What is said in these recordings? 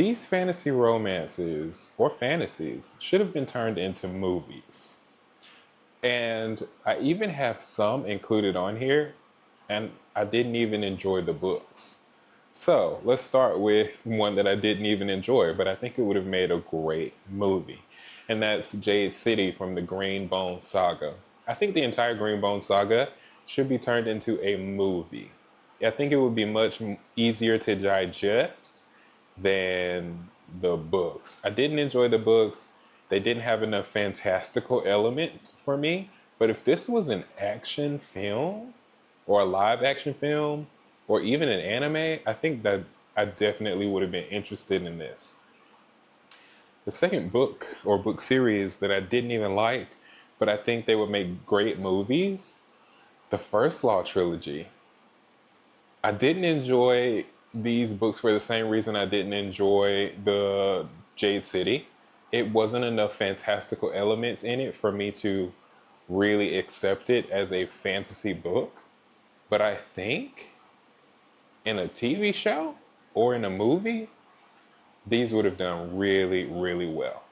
These fantasy romances or fantasies should have been turned into movies. And I even have some included on here, and I didn't even enjoy the books. So let's start with one that I didn't even enjoy, but I think it would have made a great movie. And that's Jade City from the Greenbone Saga. I think the entire Greenbone Saga should be turned into a movie. I think it would be much easier to digest than the books. I didn't enjoy the books. They didn't have enough fantastical elements for me. But if this was an action film or a live action film or even an anime, I think that I definitely would have been interested in this. The second book or book series that I didn't even like, but I think they would make great movies, the First Law trilogy. I didn't enjoy these books for the same reason I didn't enjoy the Jade City. It wasn't enough fantastical elements in it for me to really accept it as a fantasy book. But I think in a TV show or in a movie, these would have done really, really well.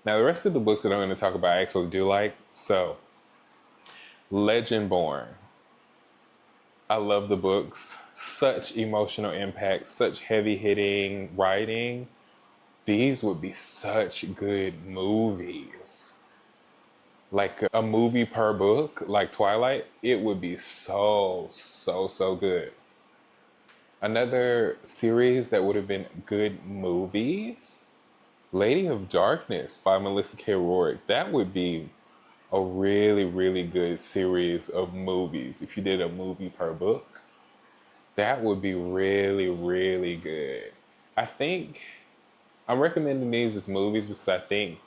Now, the rest of the books that I'm going to talk about, I actually do like. So, Legendborn. I love the books. Such emotional impact, such heavy hitting writing. These would be such good movies. Like a movie per book, like Twilight, it would be so, so, so good. Another series that would have been good movies, Lady of Darkness by Melissa K. Rourke. That would be a really, really good series of movies. If you did a movie per book, that would be really, really good. I think I'm recommending these as movies because I think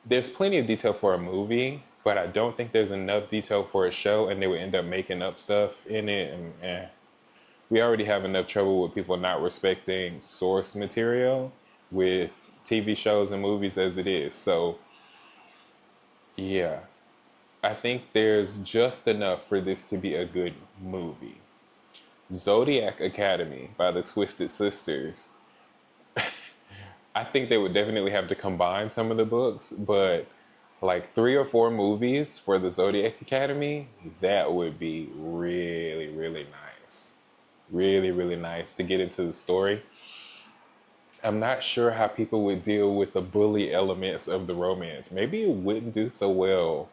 there's plenty of detail for a movie, but I don't think there's enough detail for a show, and they would end up making up stuff in it. And we already have enough trouble with people not respecting source material with TV shows and movies as it is. So, yeah, I think there's just enough for this to be a good movie. Zodiac Academy by the Twisted Sisters. I think they would definitely have to combine some of the books, but like 3 or 4 movies for the Zodiac Academy, that would be really, really nice. Really, really nice to get into the story. I'm not sure how people would deal with the bully elements of the romance. Maybe it wouldn't do so well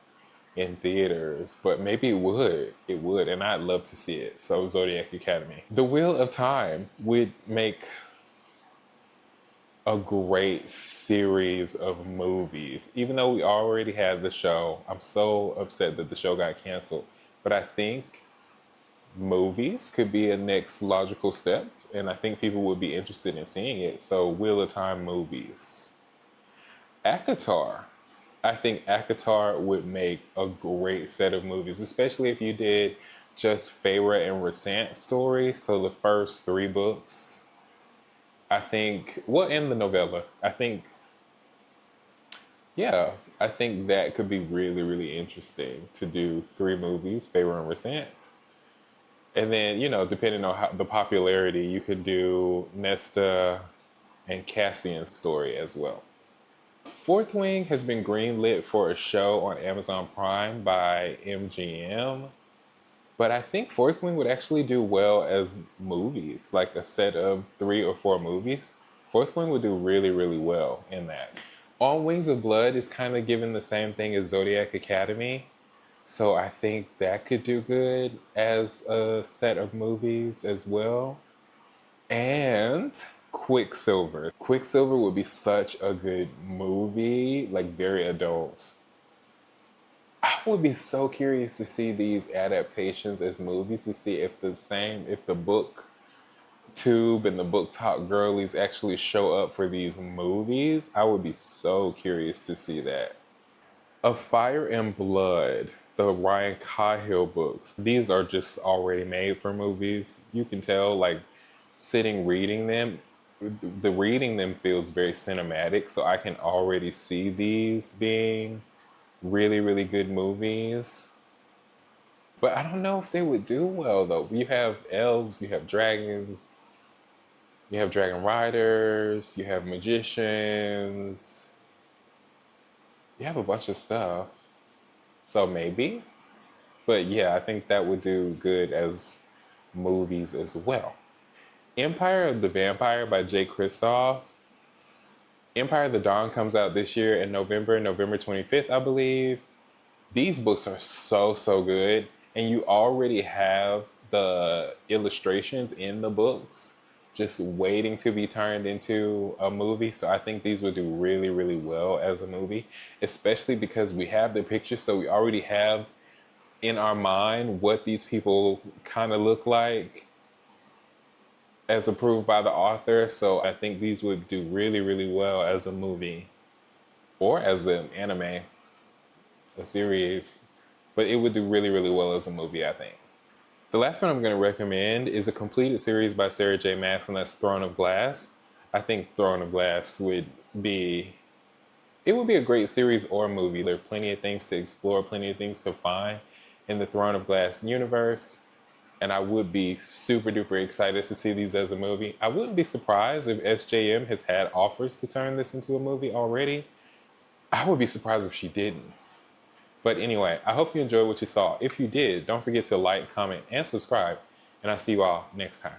in theaters, but maybe it would. It would, and I'd love to see it. So, Zodiac Academy. The Wheel of Time would make a great series of movies. Even though we already had the show, I'm so upset that the show got canceled. But I think movies could be a next logical step, and I think people would be interested in seeing it. So, Wheel of Time movies. ACOTAR. I think ACOTAR would make a great set of movies, especially if you did just Feyre and Rhysand's story. So the first 3 books, I think, well, and the novella, I think, yeah, I think that could be really, really interesting to do 3 movies, Feyre and Rhysand. And then, depending on how the popularity, you could do Nesta and Cassian's story as well. Fourth Wing has been greenlit for a show on Amazon Prime by MGM, but I think Fourth Wing would actually do well as movies, like a set of 3 or 4 movies. Fourth Wing would do really, really well in that. On Wings of Blood is kind of given the same thing as Zodiac Academy, so I think that could do good as a set of movies as well. And Quicksilver. Quicksilver would be such a good movie, like very adult. I would be so curious to see these adaptations as movies to see if the book tube and the book talk girlies actually show up for these movies. I would be so curious to see that. Of Fire and Blood, the Ryan Cahill books. These are just already made for movies. You can tell, like, sitting reading them, the reading them feels very cinematic, so I can already see these being really, really good movies. But I don't know if they would do well, though. You have elves, you have dragons, You have dragon riders, you have magicians, you have a bunch of stuff. So maybe. But yeah, I think that would do good as movies as well. Empire of the Vampire by Jay Kristoff. Empire of the Dawn comes out this year in November, November 25th, I believe. These books are so, so good. And you already have the illustrations in the books just waiting to be turned into a movie. So I think these would do really, really well as a movie, especially because we have the pictures. So we already have in our mind what these people kind of look like as approved by the author. So I think these would do really, really well as a movie or as an anime, a series. But it would do really, really well as a movie, I think. The last one I'm going to recommend is a completed series by Sarah J. Maas, and that's Throne of Glass. I think Throne of Glass would be it would be a great series or movie. There are plenty of things to explore, plenty of things to find in the Throne of Glass universe. And I would be super duper excited to see these as a movie. I wouldn't be surprised if SJM has had offers to turn this into a movie already. I would be surprised if she didn't. But anyway, I hope you enjoyed what you saw. If you did, don't forget to like, comment, and subscribe. And I'll see you all next time.